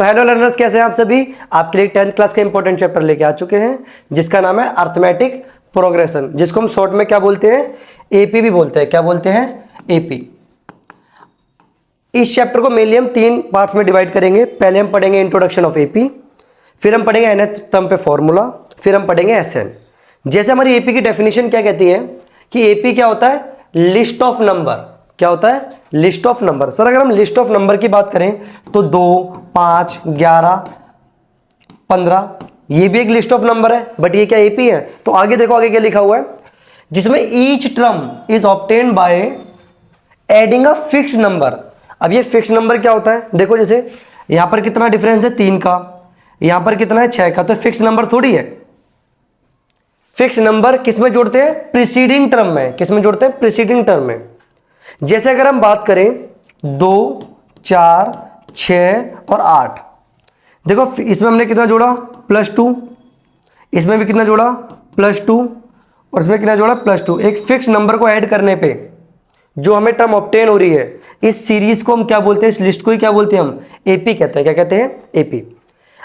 तो hello learners, कैसे हैं आप सभी। आपके लिए 10th क्लास का इंपॉर्टेंट चैप्टर लेके आ चुके हैं जिसका नाम है अर्थमेटिक प्रोग्रेशन, जिसको हम शॉर्ट में क्या बोलते हैं, एपी भी बोलते हैं। क्या बोलते हैं, एपी। इस चैप्टर को मेनली हम 3 पार्ट्स में डिवाइड करेंगे। पहले हम पढ़ेंगे इंट्रोडक्शन ऑफ एपी, फिर हम पढ़ेंगे nth टर्म पे फॉर्मूला, फिर हम पढ़ेंगे एसएन। जैसे हमारी एपी की डेफिनेशन क्या कहती है कि एपी क्या होता है, लिस्ट ऑफ नंबर। क्या होता है, लिस्ट ऑफ नंबर। सर अगर हम लिस्ट ऑफ नंबर की बात करें तो 2, 5, 11, 15 ये भी एक लिस्ट ऑफ नंबर है, बट ये क्या एपी है। तो आगे देखो, आगे क्या लिखा हुआ है, जिसमें each term is obtained by adding a fixed number. अब ये फिक्स्ड नंबर क्या होता है, देखो जैसे यहां पर कितना डिफरेंस है 3 का, यहां पर कितना है 6 का, तो फिक्स्ड नंबर थोड़ी है। फिक्स्ड नंबर किस में जोड़ते हैं, प्रीसीडिंग टर्म में। किस में जोड़ते हैं, प्रीसीडिंग टर्म में। जैसे अगर हम बात करें 2, 4, 6 और 8, देखो इसमें हमने कितना जोड़ा, +2, इसमें भी कितना जोड़ा, +2, और इसमें कितना जोड़ा, +2। एक फिक्स नंबर को ऐड करने पे जो हमें टर्म ऑब्टेन हो रही है, इस सीरीज को हम क्या बोलते हैं, इस लिस्ट को ही क्या बोलते हैं हम, एपी कहते हैं। क्या कहते हैं, एपी।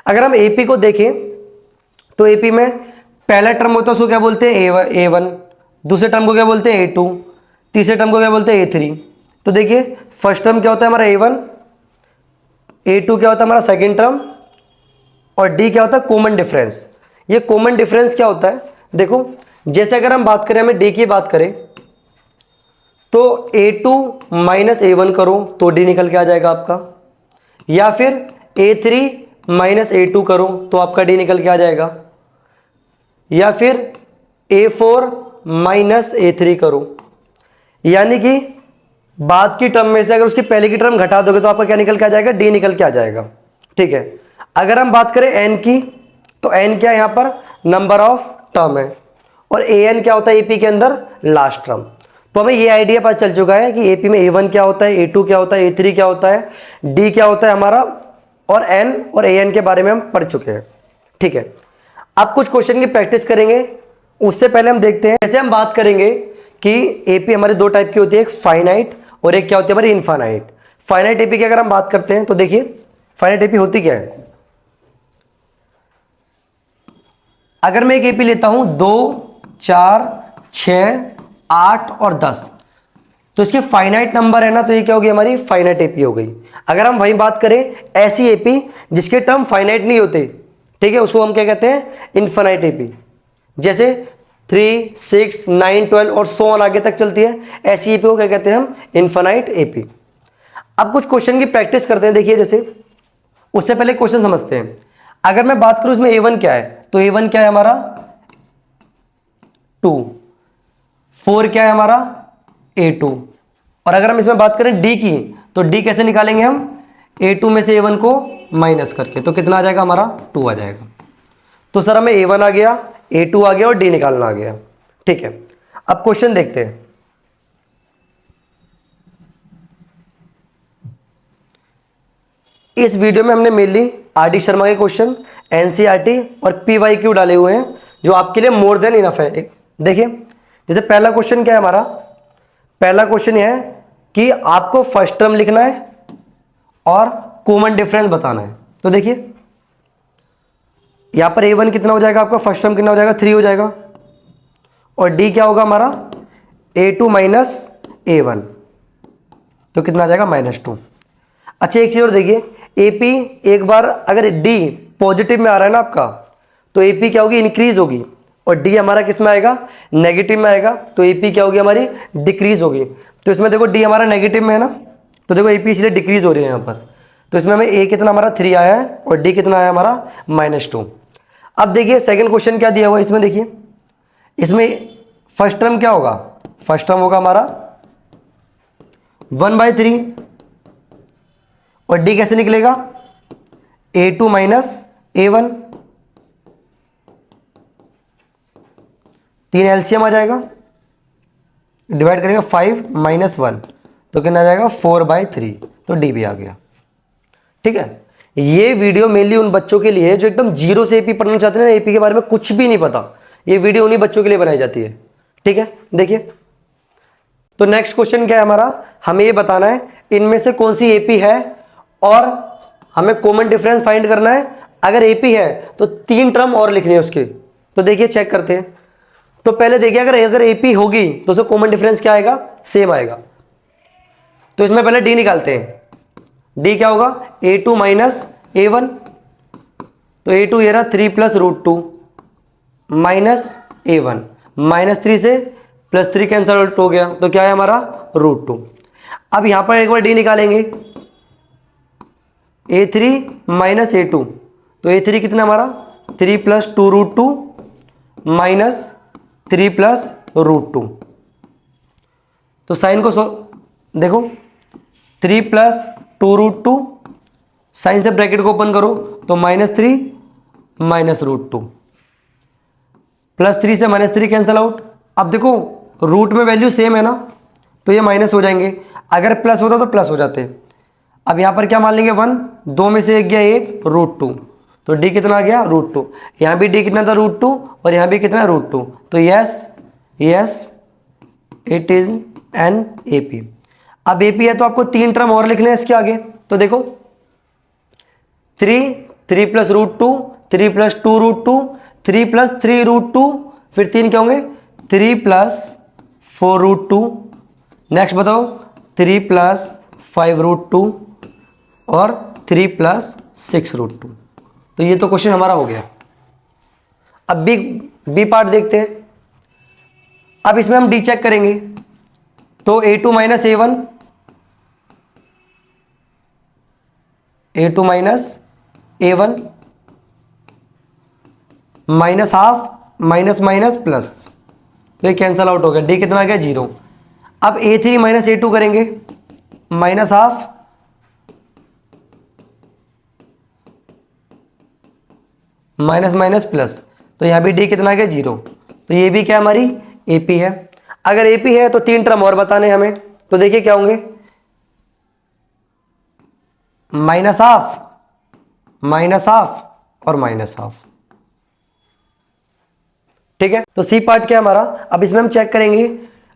अगर हम एपी को देखें तो एपी में पहला टर्म होता है उसको क्या बोलते हैं, A1, दूसरे टर्म को क्या बोलते हैं, A2, तीसरे टर्म को क्या बोलते हैं, A3। तो देखिए फर्स्ट टर्म क्या होता है हमारा A1, A2 क्या होता है हमारा सेकंड टर्म, और D क्या होता है, कॉमन डिफरेंस। ये कॉमन डिफरेंस क्या होता है, देखो जैसे अगर हम बात करें, हमें D की बात करें तो A2 माइनस A1 करो तो D निकल के आ जाएगा आपका, या फिर A3 माइनस A2 करो तो आपका D निकल के आ जाएगा, या फिर A4 माइनस A3 करो। यानी कि बाद की टर्म में से अगर उसकी पहले की टर्म घटा दोगे तो आपका क्या निकल के आ जाएगा, D निकल के आ जाएगा। ठीक है। अगर हम बात करें n की, तो n क्या है, यहां पर नंबर ऑफ टर्म है, और an क्या होता है एपी के अंदर, लास्ट टर्म। तो हमें ये आइडिया पता चल चुका है कि एपी में A1 क्या होता है, A2 क्या होता है, A3 क्या होता है, D क्या होता है हमारा, और n और an के बारे में हम पढ़ चुके हैं। ठीक है। अब कुछ क्वेश्चन की प्रैक्टिस करेंगे, उससे पहले हम देखते हैं, जैसे हम बात करेंगे कि एपी हमारे 2 टाइप की होती है, एक फाइनाइट और एक क्या होती है हमारी इनफाइनाइट। फाइनाइट एपी की अगर हम बात करते हैं तो देखिए फाइनाइट एपी होती क्या है। अगर मैं एक एपी लेता हूं 2, 4, 6, 8 और 10, तो इसके फाइनाइट नंबर है ना, तो ये क्या होगी, हमारी फाइनाइट एपी हो गई। अगर हम वही बात करें ऐसी एपी जिसके टर्म फाइनाइट नहीं होते, ठीक है, उसको हम क्या कहते हैं, इनफाइनाइट एपी। जैसे 3, 6, 9, 12 और सो ऑन आगे तक चलती है, ऐसी एपी को क्या कहते हैं हम, इनफाइनाइट एपी। अब कुछ क्वेश्चन की प्रैक्टिस करते हैं। देखिए जैसे उससे पहले क्वेश्चन समझते हैं। अगर मैं बात करूं इसमें A1 क्या है, तो A1 क्या है हमारा 2, 4 क्या है हमारा A2, और अगर हम इसमें बात करें D की, तो D कैसे निकालेंगे हम, A2 में से A1 को माइनस करके, तो कितना आ जाएगा हमारा 2 आ जाएगा। तो सर हमें A1 आ गया, A2 आ गया और D निकालना आ गया। ठीक है। अब क्वेश्चन देखते हैं। इस वीडियो में हमने मेनली आर.डी. शर्मा के क्वेश्चन, एनसीईआरटी और पीवाईक्यू डाले हुए हैं, जो आपके लिए मोर देन इनफ है। देखिए जैसे पहला क्वेश्चन क्या है हमारा, पहला क्वेश्चन यह है कि आपको फर्स्ट टर्म लिखना है और कॉमन डिफरेंस बताना है। तो देखिए यहां पर A1 कितना हो जाएगा आपका, फर्स्ट टर्म कितना हो जाएगा, 3 हो जाएगा, और D क्या होगा हमारा, A2 माइनस A1, तो कितना आ जाएगा, -2। अच्छा एक चीज और देखिए, एपी एक बार अगर D पॉजिटिव में आ रहा है ना आपका, तो एपी क्या होगी, इंक्रीज होगी, और D हमारा किस में आएगा, नेगेटिव में आएगा, तो एपी क्या होगी हमारी, डिक्रीज होगी। तो इसमें देखो D हमारा नेगेटिव में है ना, तो देखो एपी इसलिए डिक्रीज हो रही है यहाँ पर। तो इसमें हमें A कितना हमारा 3 आया है और D कितना आया हमारा -2। अब देखिए सेकंड क्वेश्चन क्या दिया हुआ है इसमें, देखिए इसमें फर्स्ट टर्म क्या होगा, फर्स्ट टर्म होगा हमारा 1/3, और D कैसे निकलेगा, A2 माइनस A1, 3 एलसीएम आ जाएगा, डिवाइड करेंगे 5 - 1, तो कितना आ जाएगा 4/3, तो D भी आ गया। ठीक है। ये वीडियो मेनली उन बच्चों के लिए है जो एकदम जीरो से एपी पढ़ना चाहते हैं ना, एपी के बारे में कुछ भी नहीं पता, ये वीडियो उन्हीं बच्चों के लिए बनाई जाती है। ठीक है। देखिए तो नेक्स्ट क्वेश्चन क्या है हमारा, हमें ये बताना है इनमें से कौन सी एपी है और हमें कॉमन डिफरेंस फाइंड करना है। अगर एपी है तो 3 टर्म और लिखने हैं उसके। तो देखिए चेक करते हैं। तो पहले देखिए अगर एपी होगी तो उसका कॉमन डिफरेंस क्या आएगा, सेम आएगा। तो इसमें पहले डी निकालते हैं। डी क्या होगा, a2 माइनस a1। तो a2 ये रहा 3 प्लस रूट 2 माइनस a1, -3 से +3 कैंसल आउट हो गया, तो क्या है हमारा रूट 2। अब यहां पर एक बार डी निकालेंगे, a3 माइनस a2। तो a3 कितना हमारा 3 plus 2 root 2 minus 3 plus root 2। तो साइन को देखो 3 प्लस 2 रूट 2, साइन से ब्रैकेट को ओपन करो तो -3 माइनस रूट 2, +3 से -3 कैंसल आउट। अब देखो रूट में वैल्यू सेम है ना, तो ये माइनस हो जाएंगे। अगर प्लस होता तो प्लस हो जाते। अब यहाँ पर क्या मान लेंगे 1, 2 में से एक गया 1 रूट 2, तो डी कितना आ गया रूट 2। यहाँ भी डी कितना था रूट 2 और यहाँ भी कितना रूट 2। तो yes it is an AP. अब एपी है तो आपको 3 टर्म और लिखने हैं इसके आगे। तो देखो 3 plus root 2, 3 plus 2 root 2, 3 plus 3 root 2, फिर 3 क्या होंगे 3 प्लस 4 रूट 2। नेक्स्ट बताओ 3 प्लस 5 रूट 2 और 3 प्लस 6 रूट 2। तो ये तो क्वेश्चन हमारा हो गया। अब बी पार्ट देखते हैं। अब इसमें हम डी चेक करेंगे। तो a2 minus a1, a2 minus a1 minus half minus minus plus, तो ये कैंसल आउट हो गया। डी कितना आ गया 0। अब a3 माइनस a2 करेंगे, minus half minus minus plus, तो यहां भी डी कितना आ गया 0। तो ये भी क्या हमारी एपी है। अगर एपी है तो 3 टर्म और बताने हमें। तो देखिए क्या होंगे, माइनस हाफ और माइनस हाफ। ठीक है, तो सी पार्ट क्या है हमारा। अब इसमें हम चेक करेंगे,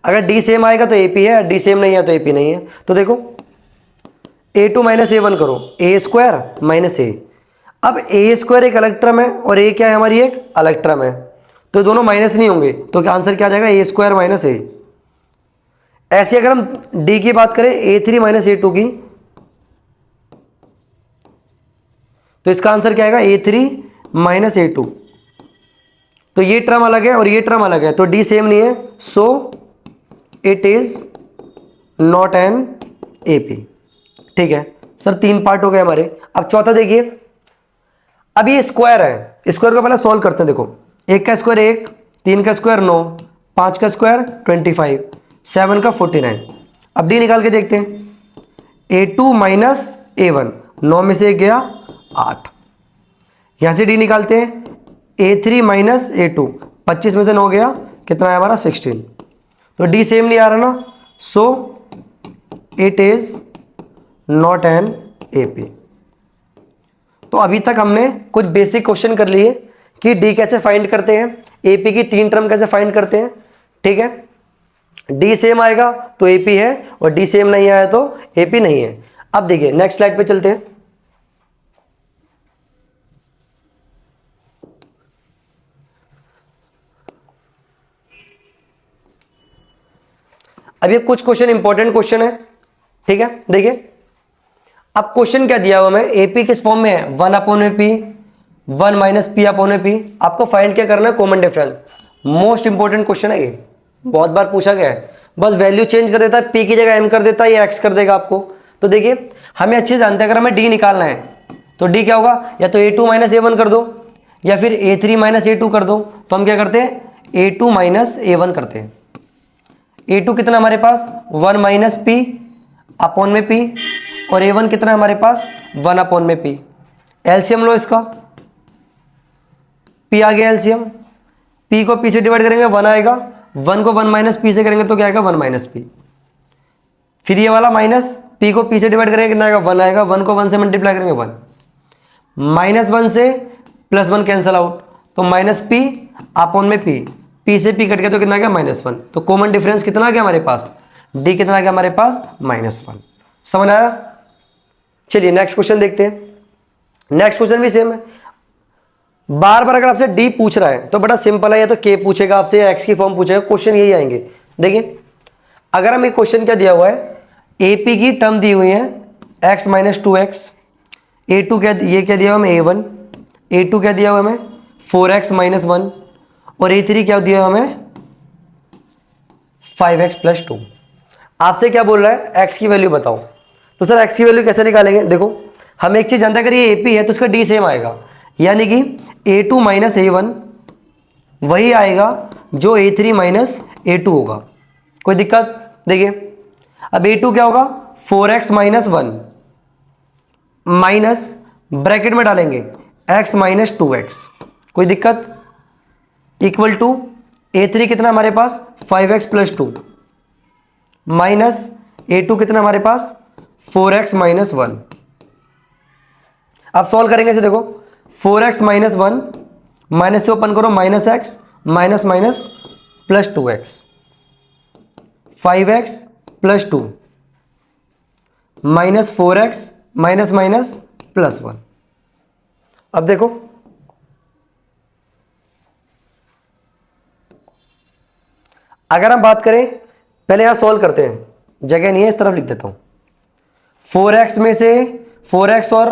अगर डी सेम आएगा तो एपी है, डी सेम नहीं है तो एपी नहीं है। तो देखो a2 माइनस a1 करो, a स्क्वायर माइनस a। अब a स्क्वायर एक अलग टर्म है और a क्या है हमारी एक अलग टर्म है, तो दोनों माइनस नहीं होंगे। तो क्या आंसर क्या आ जाएगा a स्क्वायर माइनस a। ऐसे अगर हम d की बात करें a3 माइनस a2 की, तो इसका आंसर क्या आएगा a3 माइनस a2। तो ये टर्म अलग है और ये टर्म अलग है, तो d सेम नहीं है, so it is not an AP. ठीक है सर, 3 पार्ट हो गए हमारे। अब चौथा देखिए, अब ये स्क्वायर है, स्क्वायर को पहले सॉल्व करते हैं। देखो 1 का स्क्वायर 1, 3 का स्क्वायर 9, 5 का स्क्वायर 25, 7 का 49। अब डी निकाल के देखते हैं। a2 माइनस a1, 9 में से 1 गया 8। यहां से डी निकालते हैं। a3 माइनस a2, 25 में से 9 गया, कितना है हमारा 16। तो डी सेम नहीं आ रहा ना, so it is not an AP. तो अभी तक हमने कुछ बेसिक क्वेश्चन कर लिए कि डी कैसे फाइंड करते हैं, एपी की 3 टर्म कैसे फाइंड करते हैं। ठीक है, डी सेम आएगा तो एपी है और डी सेम नहीं आया तो एपी नहीं है। अब देखिए नेक्स्ट स्लाइड पे चलते हैं। अब ये कुछ क्वेश्चन इंपॉर्टेंट क्वेश्चन है। ठीक है, देखिए अब क्वेश्चन क्या दिया हुआ है, एपी किस फॉर्म में है 1 अपॉन में पी, 1 माइनस पी अपॉन में पी। आपको फाइंड क्या करना है, common difference. Most important question है ये, बहुत बार पूछा गया है। बस वैल्यू चेंज कर देता है, पी की जगह एम कर देता है, ये एक्स कर देगा आपको। तो देखिए हमें अच्छे से जानते हैं, अगर हमें डी निकालना है तो डी क्या होगा, या तो a2 माइनस a1 कर दो या फिर a3 माइनस a2 कर दो। तो हम क्या करते हैं, a2 माइनस a1 करते हैं। a2 कितना हमारे पास 1 माइनस पी अपॉन में पी, और a1 कितना है हमारे पास 1 अपॉन में पी। एलसीएम लो इसका, p आ गया एलसीएम। p को p से डिवाइड करेंगे 1 आएगा, 1 को 1 माइनस पी से करेंगे तो क्या आएगा 1 माइनस पी। फिर ये वाला माइनस p को p से डिवाइड करेंगे कितना आएगा 1 आएगा, 1 को 1 से मल्टीप्लाई करेंगे 1, -1 से +1 कैंसल आउट, तो माइनस पी अपॉन में p से p कट गया तो कितना आ गया -1। तो कॉमन डिफरेंस कितना आ गया हमारे पास, d कितना आ गया हमारे पास -1। समझ आया। चलिए नेक्स्ट क्वेश्चन देखते हैं। नेक्स्ट क्वेश्चन भी सेम है, बार बार अगर आपसे डी पूछ रहा है तो बड़ा सिंपल है, या तो के पूछेगा आपसे या एक्स की फॉर्म पूछेगा, क्वेश्चन यही आएंगे। देखिए अगर हमें क्वेश्चन क्या दिया हुआ है, एपी की टर्म दी हुई है x minus two x, a two क्या, ये क्या दिया हुआ हमें A1, A2 क्या दिया हुआ हमें 4x माइनस 1, और A3 क्या दिया हुआ हमें 5x प्लस 2। आपसे क्या बोल रहा है, x की वैल्यू बताओ। तो सर x की वैल्यू कैसे निकालेंगे, देखो हम एक चीज़ जानते हैं, अगर ये AP है तो उसका D सेम आएगा, यानी कि A2 माइनस A1 वही आएगा जो A3 माइनस A2 होगा। कोई दिक्कत, देखिए अब A2 क्या होगा 4x माइनस 1 माइनस ब्रैकेट में डालेंगे x माइनस 2x, कोई दिक्कत, इक्वल टू A3 कितना हमारे पास 5x प्लस 2 माइनस A2 कितना हमारे पास 4x माइनस 1। अब सॉल्व करेंगे इसे, देखो 4x माइनस 1 माइनस से ओपन करो minus x minus minus plus 2x, 5x plus 2 minus 4x minus minus plus 1। अब देखो अगर हम बात करें, पहले यहां सॉल्व करते हैं, जगह नहीं है इस तरफ लिख देता हूं। 4x में से 4x और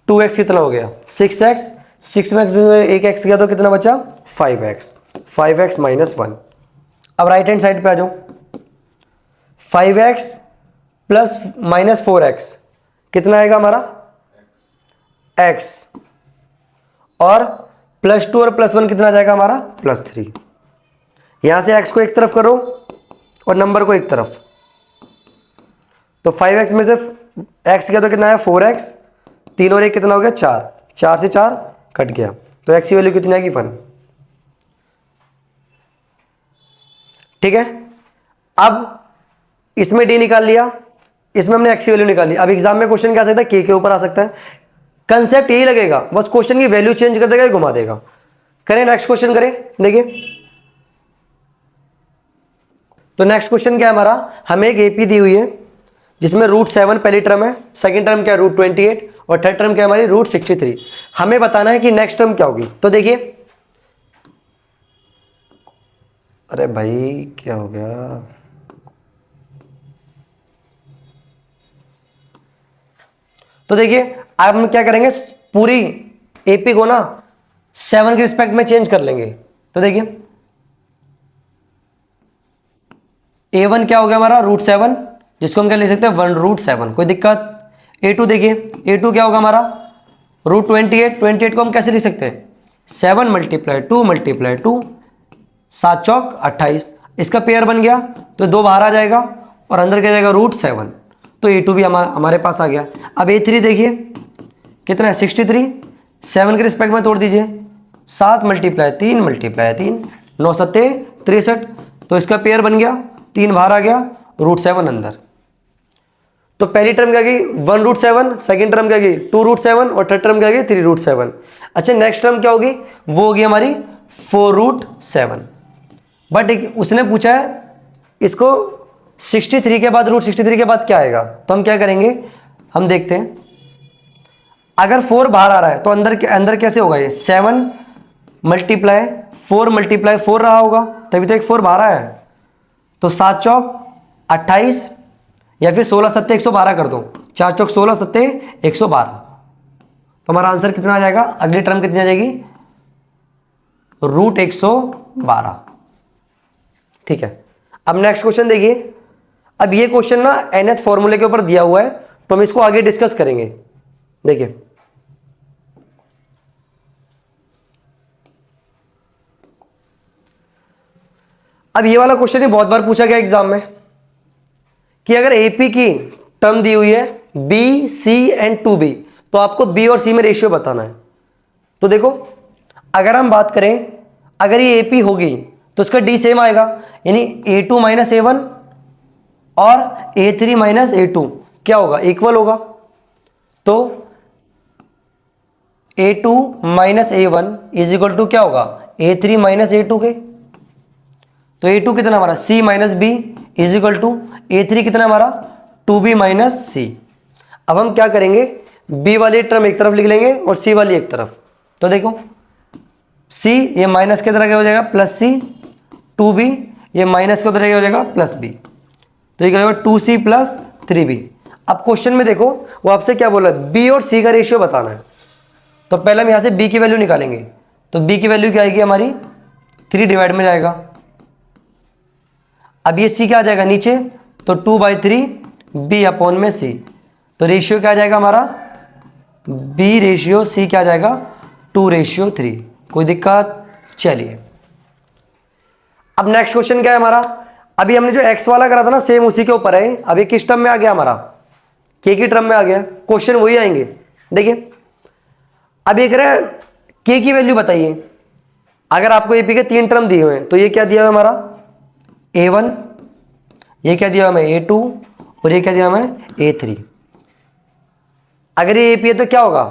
2x कितना हो गया 6x, 6x में एक x गया तो कितना बचा 5x, 5x माइनस 1। अब राइट हैंड साइड पे आ जाओ, 5x प्लस माइनस 4x कितना आएगा हमारा x, और प्लस 2 और प्लस 1 कितना आ जाएगा हमारा प्लस 3। यहां से x को एक तरफ करो और नंबर को एक तरफ, तो 5x में से x गया तो कितना आया 4x, 3 और 1 कितना हो गया 4, 4 से 4 कट गया, तो x की वैल्यू कितनी आएगी 1। ठीक है, अब इसमें d निकाल लिया, इसमें हमने x की वैल्यू निकाल ली। अब एग्जाम में क्वेश्चन क्या आ सकता है, k के ऊपर आ सकता है, कंसेप्ट यही लगेगा, बस क्वेश्चन की वैल्यू चेंज कर देगा, घुमा देगा। करें नेक्स्ट क्वेश्चन करें, देखिए तो नेक्स्ट क्वेश्चन क्या है हमारा, हमें एक एपी दी हुई है जिसमें √7 पहली टर्म है, सेकंड टर्म क्या है √28 और थर्ड टर्म क्या है हमारी √63। हमें बताना है कि नेक्स्ट टर्म क्या होगी। तो देखिए, अरे भाई क्या हो गया, तो देखिए अब हम क्या करेंगे, पूरी एपी को ना 7 के रिस्पेक्ट में चेंज कर लेंगे। तो देखिए A1 क्या हो गया हमारा √7, जिसको हम क्या ले सकते हैं 1√7, कोई दिक्कत। A2 देखिए, A2 क्या होगा हमारा √28, 28 को हम कैसे लिख सकते हैं 7 मल्टीप्लाई 2 मल्टीप्लाई 2, 7 चौक 28, इसका पेयर बन गया तो 2 बाहर आ जाएगा और अंदर क्या जाएगा √7, तो A2 भी हमारे पास आ गया। अब A3 देखिए कितना है 63, 7 के रिस्पेक्ट में तोड़ दीजिए, 7 मल्टीप्लाई 3 मल्टीप्लाई 3, 9 सत्ते 63, तो इसका पेयर बन गया, 3 बाहर आ गया, √7 अंदर। तो पहली टर्म क्या गई 1√7, सेकेंड टर्म क्या गई 2√7 और थर्ड टर्म क्या गई 3√7। अच्छा नेक्स्ट टर्म क्या होगी, वो होगी हमारी 4√7। बट उसने पूछा है इसको 63 के बाद √63 के बाद क्या आएगा, तो हम क्या करेंगे, हम देखते हैं। अगर 4 बाहर आ रहा है तो अंदर कैसे होगा ये 7 मल्टीप्लाई 4 मल्टीप्लाई 4 रहा होगा, तभी तो एक 4 बाहर आया है, तो 7 चौक 28 या फिर 16 सत्ते 112 कर दो, 4 चौक 16 सत्ते 112, तो हमारा आंसर कितना आ जाएगा, अगली टर्म कितनी आ जाएगी √112। ठीक है, अब नेक्स्ट क्वेश्चन देखिए। अब ये क्वेश्चन ना nth फॉर्मूले के ऊपर दिया हुआ है, तो हम इसको आगे डिस्कस करेंगे। देखिए अब ये वाला क्वेश्चन ही बहुत बार पूछा गया एग्जाम में कि अगर एपी की टर्म दी हुई है बी सी एंड 2b, तो आपको बी और सी में रेशियो बताना है। तो देखो अगर हम बात करें, अगर ये एपी होगी तो इसका डी सेम आएगा, यानी A2 माइनस A1 और A3 माइनस A2 क्या होगा इक्वल होगा, तो A2 minus A1 is equal to क्या होगा A3 माइनस A2 के, तो A2 कितना हमारा C minus b is equal to A3 कितना हमारा 2b माइनस सी। अब हम क्या करेंगे, बी वाली टर्म एक तरफ लिख लेंगे और सी वाली एक तरफ। तो देखो सी ये माइनस की तरह क्या हो जाएगा प्लस सी, 2b ये माइनस की तरह क्या हो जाएगा प्लस बी, तो ये क्या हो जाएगा 2c प्लस 3b। अब क्वेश्चन में देखो वो आपसे क्या बोला है, बी और सी का रेशियो बताना है। तो पहले हम यहाँ से बी की वैल्यू निकालेंगे, तो बी की वैल्यू क्या आएगी हमारी 3 डिवाइड में जाएगा। अब ये सी क्या आ जाएगा नीचे, तो 2/3 बी अपॉन में सी, तो रेशियो क्या आ जाएगा हमारा बी रेशियो सी क्या आ जाएगा 2:3। कोई दिक्कत? चलिए अब नेक्स्ट क्वेश्चन क्या है हमारा, अभी हमने जो एक्स वाला करा था ना सेम उसी के ऊपर है। अभी किस टर्म में आ गया हमारा, के की टर्म में आ गया। क्वेश्चन वही आएंगे। देखिए अब ये कह रहे हैं के की वैल्यू बताइए। अगर आपको एपी के 3 टर्म दिए हुए हैं तो ये क्या दिया है हमारा a1, ये क्या दिया हमें a2 और ये क्या दिया हमें a3। अगर ये एपी है तो क्या होगा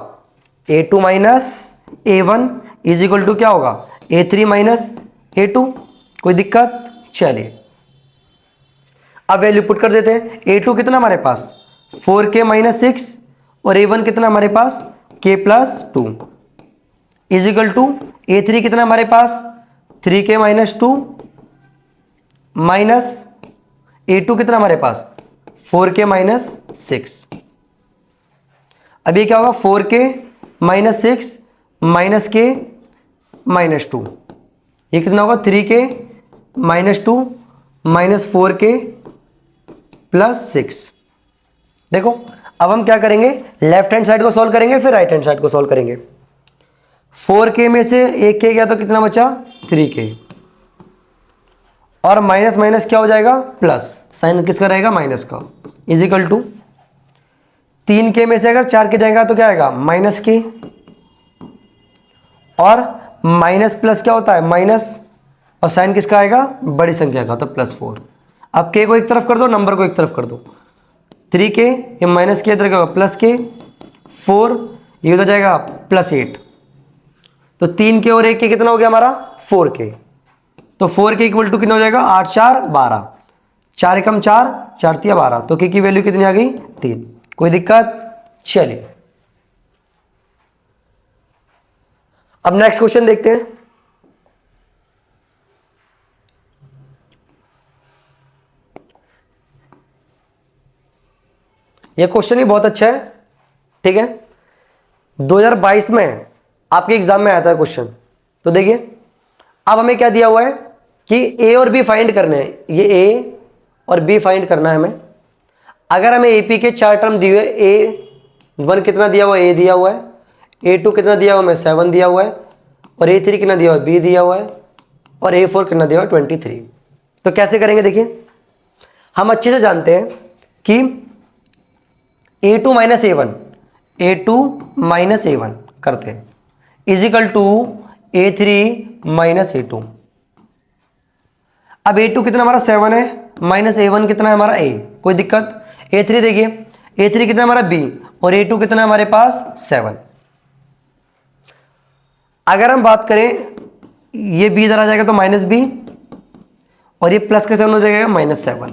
a2 minus a1 is equal to क्या होगा a3 माइनस a2। कोई दिक्कत? चलिए अब वैल्यू पुट कर देते हैं। a2 कितना हमारे पास 4k माइनस 6 और a1 कितना हमारे पास k plus 2 is equal to a3 कितना हमारे पास 3k माइनस 2 माइनस a2 कितना हमारे पास 4k माइनस 6। अब ये क्या होगा 4k minus 6 minus k minus 2, ये कितना होगा 3k minus 2 minus 4k plus 6। देखो अब हम क्या करेंगे, लेफ्ट हैंड साइड को सॉल्व करेंगे फिर राइट हैंड साइड को सॉल्व करेंगे। 4k में से 1k गया तो कितना बचा 3k और माइनस माइनस क्या हो जाएगा प्लस, साइन किसका रहेगा माइनस का, इज इक्वल टू 3k में से अगर 4k जाएगा तो क्या आएगा माइनस k और माइनस प्लस क्या होता है माइनस और साइन किसका आएगा बड़ी संख्या का तो +4। अब k को एक तरफ कर दो, नंबर को एक तरफ कर दो, 3k ये माइनस के इधर क्या होगा प्लस k, 4 ये उधर जाएगा +8, तो 3k और 1k कितना हो गया हमारा 4k। तो 4k इक्वल टू कितना हो जाएगा 8 4 12, 4 एकम 4 4 तिया 12, तो k की वैल्यू कितनी आ गई 3। कोई दिक्कत? चलिए अब नेक्स्ट क्वेश्चन देखते हैं। यह क्वेश्चन भी बहुत अच्छा है, ठीक है, 2022 में आपके एग्जाम में आया था क्वेश्चन। तो देखिए अब हमें क्या दिया हुआ है कि ए और बी फाइंड करने हैं, ये ए और बी फाइंड करना है हमें। अगर हमें एपी के 4 टर्म दिए हुए, A1 कितना दिया हुआ है ए दिया हुआ है, A2 कितना दिया हुआ है 7 दिया हुआ है और A3 कितना दिया हुआ है बी दिया हुआ है और A4 कितना दिया हुआ है 23। तो कैसे करेंगे, देखिए हम अच्छे से जानते हैं कि A2 minus A1, A2 minus A1 करते हैं is equal to A3 minus A2। अब A2 कितना हमारा 7 है माइनस A1 कितना है हमारा A। कोई दिक्कत? A3 देखिए A3 कितना हमारा B और A2 कितना हमारे पास 7। अगर हम बात करें ये B इधर आ जाएगा तो माइनस B और ये प्लस का 7 हो जाएगा -7,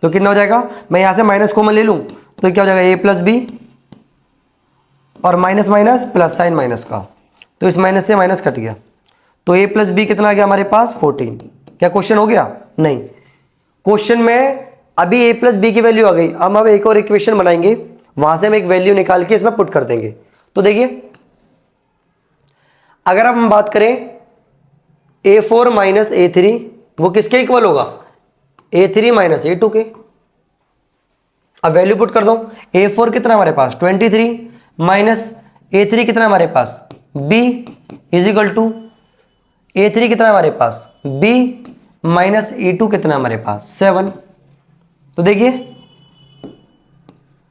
तो कितना हो जाएगा, मैं यहां से माइनस कॉमन ले लूं तो क्या हो जाएगा A प्लस बी और minus minus plus sign minus का, तो इस माइनस से माइनस कट गया, तो A प्लस बी कितना आ गया हमारे पास 14। क्या क्वेश्चन हो गया? नहीं, क्वेश्चन में अभी A प्लस बी की वैल्यू आ गई। अब एक और इक्वेशन बनाएंगे, वहां से हम एक वैल्यू निकाल के इसमें पुट कर देंगे। तो देखिए अगर हम बात करें A4 माइनस A3 वो किसके इक्वल होगा A3 माइनस A2 के। अब वैल्यू पुट कर दो, A4 कितना हमारे पास 23 माइनस A3 कितना हमारे पास B is equal to A3 कितना हमारे पास B माइनस E2 कितना हमारे पास 7। तो देखिए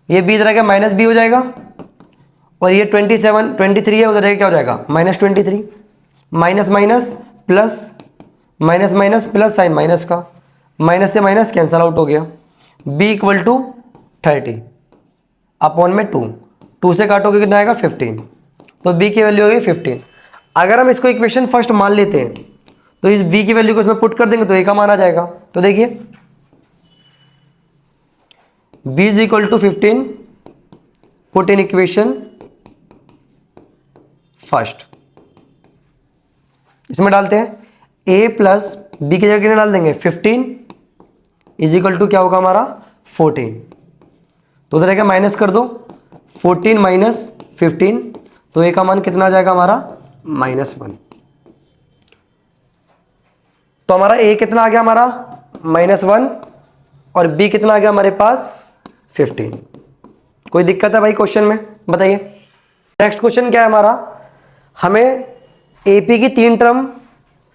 ये B इधर आएगा माइनस B हो जाएगा और ये 23 है उधर क्या हो जाएगा -23, minus minus plus minus minus plus sign minus का, माइनस से माइनस कैंसल आउट हो गया। B इक्वल टू 30 अपॉन में 2 से काटोगे कितना आएगा 15, तो B की वैल्यू होगी 15। अगर हम इसको इक्वेशन फर्स्ट मान लेते हैं तो इस B की वैल्यू को इसमें पुट कर देंगे तो A का मान आ जाएगा। तो देखिए B is equal to 15 put in equation first. इसमें डालते हैं a प्लस बी की जगह कितने डाल देंगे 15 इज इक्वल टू क्या होगा हमारा 14। तो उधर क्या माइनस कर दो 14 माइनस 15, तो a का मान कितना आ जाएगा हमारा -1। तो हमारा a कितना आ गया हमारा -1 और b कितना आ गया हमारे पास 15। कोई दिक्कत है भाई क्वेश्चन में बताइए। नेक्स्ट क्वेश्चन क्या है हमारा, हमें AP की 3 टर्म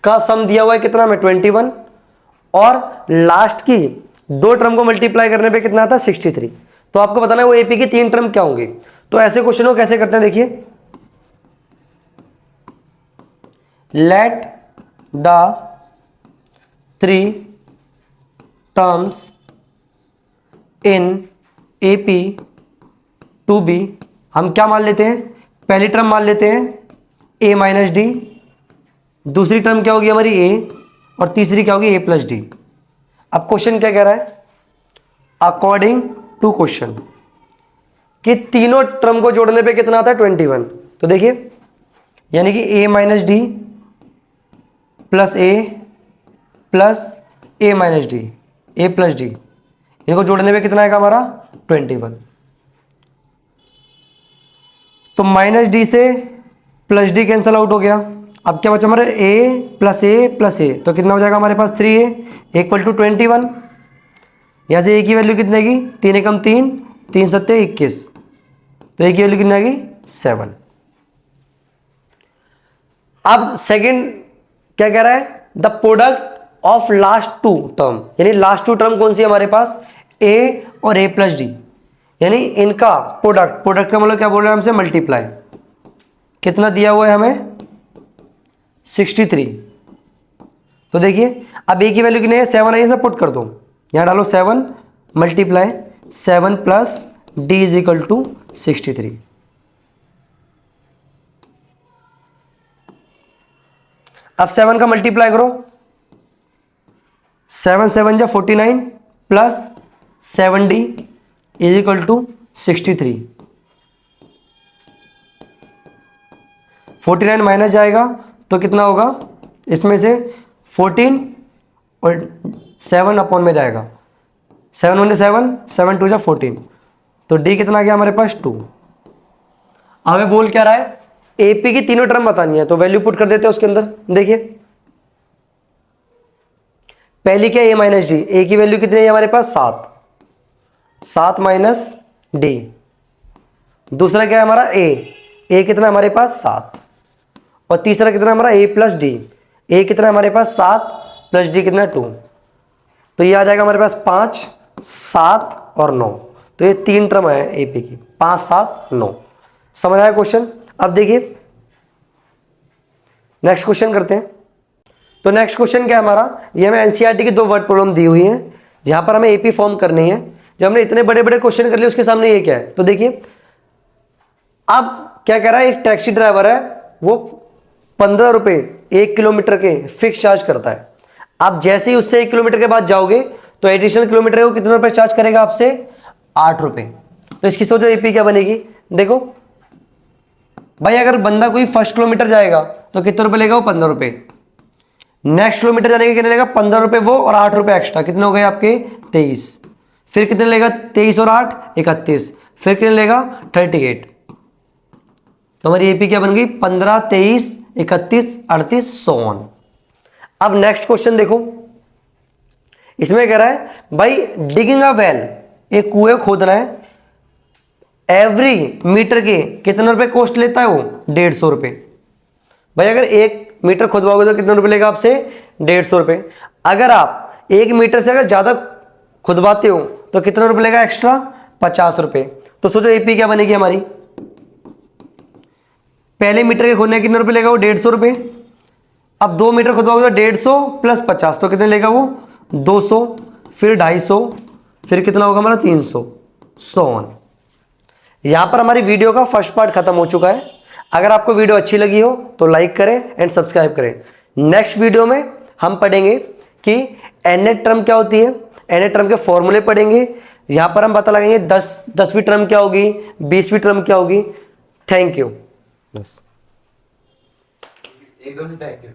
का सम दिया हुआ है कितना में 21 और लास्ट की 2 टर्म को मल्टीप्लाई करने पे कितना आता है 63। तो आपको बताना है वो AP की 3 टर्म क्या होंगी। तो ऐसे क्वेश्चन को कैसे करते हैं देखिए, let the 3 terms in AP to be, हम क्या मान लेते हैं, पहली टर्म मान लेते हैं a माइनस डी, दूसरी टर्म क्या होगी हमारी a और तीसरी क्या होगी a प्लस डी। अब क्वेश्चन क्या कह रहा है, अकॉर्डिंग टू क्वेश्चन कि तीनों टर्म को जोड़ने पे कितना आता है 21। तो देखिए यानी कि a minus D plus a plus a minus D a plus D, इनको जोड़ने पे कितना आएगा हमारा 21। तो माइनस डी से प्लस डी कैंसल आउट हो गया। अब क्या बचा हमारे a प्लस a, तो कितना हो जाएगा हमारे पास 3a इक्वल टू 21। यहाँ से a की वैल्यू कितनी आएगी 3 एकम 3, 3 सत्ते 21, तो a की वैल्यू कितनी आएगी 7। अब सेकंड क्या कह रहा है, the product of last 2 term, यानी लास्ट 2 टर्म कौन सी है हमारे पास a और a प्लस डी, यानी इनका प्रोडक्ट का मतलब क्या बोल रहे हैं हमसे मल्टीप्लाई, कितना दिया हुआ है हमें 63। तो देखिए अब a की वैल्यू कितनी है 7 आई, इसमें पुट कर दो, यहां डालो 7 multiply 7 plus d is equal to 63। अब 7 का मल्टीप्लाई करो, 7 7 जा 49 plus 7d is equal to 63। 49 minus जाएगा तो कितना होगा, इसमें से 14 और 7 अपॉन में जाएगा, 7 1 7, 7 2 जा 14, तो d कितना आ गया हमारे पास 2। हमें बोल क्या रहा है, AP की तीनों टर्म बतानी है, तो वैल्यू पुट कर देते हैं उसके अंदर। देखिए पहली क्या a माइनस डी, a की वैल्यू कितनी है हमारे पास 7 माइनस डी, दूसरा क्या है हमारा a कितना हमारे पास 7, और तीसरा कितना हमारा a प्लस डी, a कितना हमारे पास 7 प्लस डी कितना 2, तो ये आ जाएगा हमारे पास 5 7 और 9। तो ये 3 टर्म है AP की 5 7 9। समझ आया क्वेश्चन। अब देखिए नेक्स्ट क्वेश्चन करते हैं। तो नेक्स्ट क्वेश्चन क्या है हमारा, ये हमें एनसीईआरटी की 2 वर्ड प्रॉब्लम दी हुई है, जहां पर हमें AP फॉर्म करनी है। जब हमने इतने बड़े बड़े क्वेश्चन कर लिए उसके सामने ये क्या है, तो देखिए अब क्या कह रहा है, एक टैक्सी ड्राइवर है वो 15 रुपए 1 किलोमीटर के फिक्स चार्ज करता है। आप जैसे ही उससे 1 किलोमीटर के बाद जाओगे तो एडिशनल किलोमीटर को कितने रुपए चार्ज करेगा आपसे 8 रुपए। तो इसकी सोचो AP क्या बनेगी। देखो भाई अगर बंदा कोई फर्स्ट किलोमीटर जाएगा तो कितने रुपए लेगा वो 15 रुपए, नेक्स्ट किलोमीटर जाने के कितने लेगा 15 रुपए वो और 8 रुपए एक्स्ट्रा, कितने हो गए आपके 23, फिर कितने लेगा 23 और 8 31, फिर कितने लेगा 38। तो हमारी AP क्या बन गई 15 23 31 38 100 ऑन। अब नेक्स्ट क्वेश्चन देखो, इसमें कह रहा है भाई डिगिंग अ वेल, एक कुएं खोदना है, एवरी मीटर के कितने रुपए कॉस्ट लेता है वो 150 रुपए। भाई अगर 1 मीटर खुदवाओगे तो कितने रुपए लेगा आपसे 150 रुपए। अगर आप 1 मीटर से अगर ज्यादा खुदवाते हो तो कितने रुपए लेगा एक्स्ट्रा 50 रुपए। तो सोचो AP क्या बनेगी हमारी, पहले मीटर के खोदने कितने रुपए लेगा वो 150 रुपए, अब 2 मीटर खुदवाओगे तो 150 प्लस 50 तो कितने लेगा वो 200, फिर 250, फिर कितना होगा हमारा 300 100 ऑन। यहां पर हमारी वीडियो का फर्स्ट पार्ट खत्म हो चुका है। अगर आपको वीडियो अच्छी लगी हो तो लाइक करें एंड सब्सक्राइब करें। नेक्स्ट वीडियो में हम पढ़ेंगे कि एनएट टर्म क्या होती है, एनएट टर्म के फॉर्मूले पढ़ेंगे, यहाँ पर हम पता लगाएंगे 10वीं टर्म क्या होगी, 20वीं टर्म क्या होगी। Thank you. बस एकदम से थैंक यू।